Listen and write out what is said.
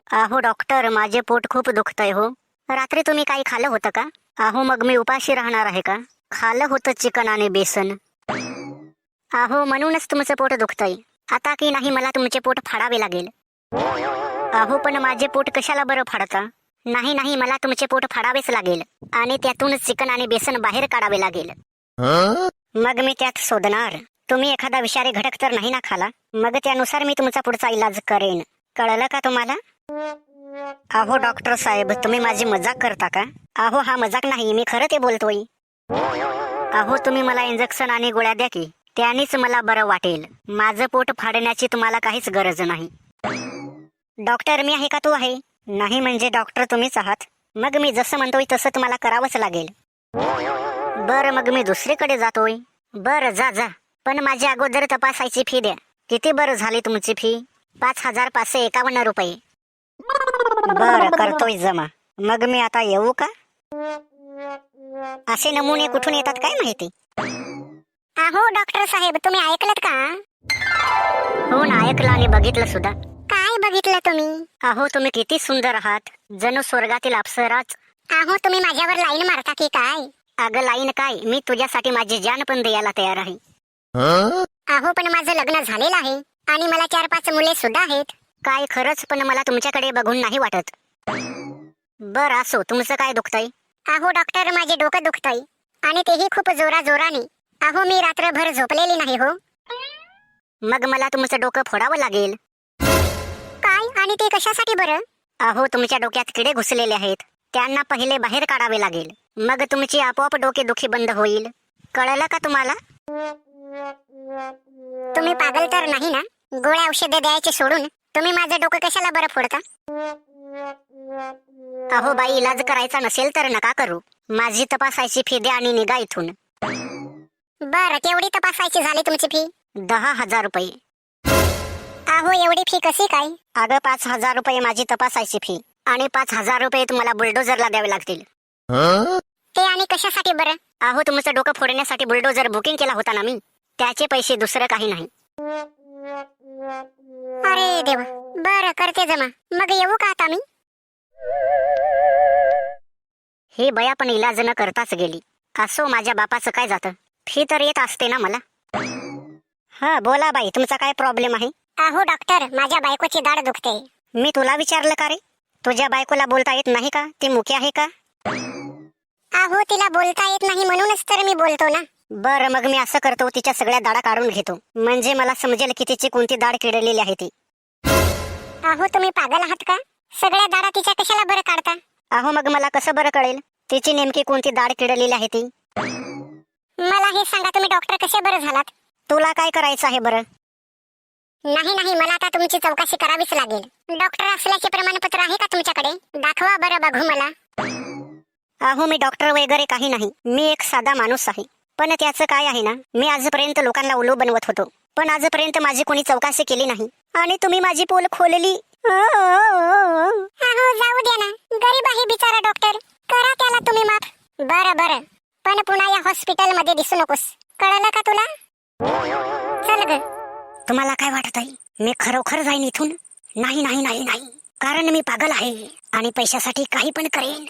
अहो डॉक्टर, माझे पोट खूप दुखतंय हो. रात्री तुम्ही काही खाल्लं होतं का? अहो मग मी उपाशी राहणार आहे का? खाल्लं होतं चिकन आणि बेसन. अहो म्हणूनच तुमचं पोट दुखतंय. आता की नाही मला तुमचे पोट फाडावे लागेल. अहो पण माझे पोट कशाला बरं फाडता? नाही नाही, मला तुमचे पोट फाडावेच लागेल आणि त्यातून चिकन आणि बेसन बाहेर काढावे लागेल. मग मी त्यात शोधणार. तुम्ही एखादा विषारी घटक तर नाही ना खाला? मग त्यानुसार मी तुमचा पुढचा इलाज करेन. कळलं का तुम्हाला? अहो डॉक्टर साहेब, तुम्ही माझी मजाक करता का? अहो हा मजाक नाही, मी खरं ते बोलतोय. अहो तुम्ही मला इंजेक्शन आणि गोळ्या द्या की, त्यानेच मला बरं वाटेल. माझं पोट फाडण्याची तुम्हाला काहीच गरज नाही. डॉक्टर मी आहे का तू आहे? नाही म्हणजे डॉक्टर तुम्हीच आहात. मग मी जसं म्हणतोय तसं तुम्हाला करावंच लागेल. बरं मग मी दुसरीकडे जातोय. बरं जा जा, पण माझ्या अगोदर तपासायची फी द्या. किती बरं झाली तुमची फी? 5,551 रुपये. बरं करतोय जमा. मग मी आता येऊ का? असे नमुने कुठून येतात काय माहिती. अहो डॉक्टर साहेब, तुम्ही ऐकलत का? हो ना, ऐकलं आणि बघितलं सुद्धा. काय बघितलं तुम्ही? अहो तुम्ही किती सुंदर आहात, जणू स्वर्गातील अप्सराच. अहो तुम्ही माझ्यावर लाईन मारता की काय? अगं लाईन काय, मी तुझ्यासाठी माझी जान पण द्यायला तयार आहे. अहो पण माझं लग्न झालेलं आहे आणि मला 4-5 मुले सुद्धा आहेत. काय खरंच, पण मला तुमच्याकडे बघून नाही वाटत. बरं असो, तुमचं काय दुखतंय? अहो डॉक्टर, माझे डोकं दुखतंय आणि तेही खूप जोराने. अहो मी रात्रभर झोपलेली नाही हो. मग मला तुमचं डोकं फोडावं लागेल. काय? आणि ते कशासाठी बरं? अहो तुमच्या डोक्यात किडे घुसलेले आहेत, त्यांना पहिले बाहेर काढावे लागेल. मग तुमची आपोआप डोकेदुखी बंद होईल. कळलं का तुम्हाला? तुम्ही पागल तर नाही ना? गोळ्या औषधे द्यायचे सोडून तुम्ही माझं डोकं कशाला बरं फोडता? अहो बाई, इलाज करायचा नसेल तर नका करू. माझी तपासायची फी द्या आणि निघा इथून. बरं, केवढी तपासायची झाली तुमची फी? 10,000 रुपये. अहो एवढी फी कशी काय? अगं 5,000 रुपये माझी तपासायची फी आणि 5,000 रुपये तुम्हाला बुलडोझरला द्यावे लागतील. ते आणि कशासाठी बरं? अहो तुमचं डोकं फोडण्यासाठी बुलडोझर बुकिंग केला होता ना मी, त्याचे पैसे, दुसरं काही नाही. अरे देवा, बरं करते जमा. मग येऊ का आता मी? हे बया पण इलाज न करताच गेली. असो, माझ्या बापाचं काय जातं, फी तर येत असते ना मला. हा बोला बाई, तुमचा काय प्रॉब्लेम आहे? अहो डॉक्टर, माझ्या बायकोची दाढ दुखते. मी तुला विचारलं का रे? तुझ्या बायकोला बोलता येत नाही का? ती मुकी आहे का? अहो तिला बोलता येत नाही म्हणूनच तर मी बोलतो ना. बरं मग मी असं करतो, तिच्या सगळ्या दाढा काढून घेतो, म्हणजे मला समजेल की तिची कोणती दाढ किडलेली आहे ती. अहो तुम्ही पागल आहात का? सगळ्या दाढा तिच्या कशाला बरं काढता? अहो मग मला कसं बरं कळेल तिची नेमकी कोणती दाढ किडलेली आहे ती? मला हे सांगा, तुम्ही डॉक्टर कसे बरं झालात? तुला काय करायचं आहे बरं? नाही नाही, मला आता तुमची चौकशी करावीच लागेल. डॉक्टर असल्याचे प्रमाणपत्र आहे का तुमच्याकडे? दाखवा बरं बघू मला. अहो मी डॉक्टर वगैरे काही नाही, मी एक साधा माणूस आहे. पण त्याचं काय आहे ना, मी आजपर्यंत लोकांना उल्लू बनवत होतो, पण आजपर्यंत माझी कोणी चौकशी केली नाही आणि तुम्ही माझी पोल खोलली. अहो जाऊ द्या ना, गरीब आहे बिचारा डॉक्टर, करा त्याला तुम्ही माफ. बरं बरं, पण पुन्हा या हॉस्पिटल मध्ये दिसू नकोस, कळलं का तुला? चल ग. तुम्हाला काय वाटत आहे, मी खरोखर जाईन इथून? नाही नाही नाही नाही, कारण मी पागल आहे आणि पैशासाठी काही पण करेन.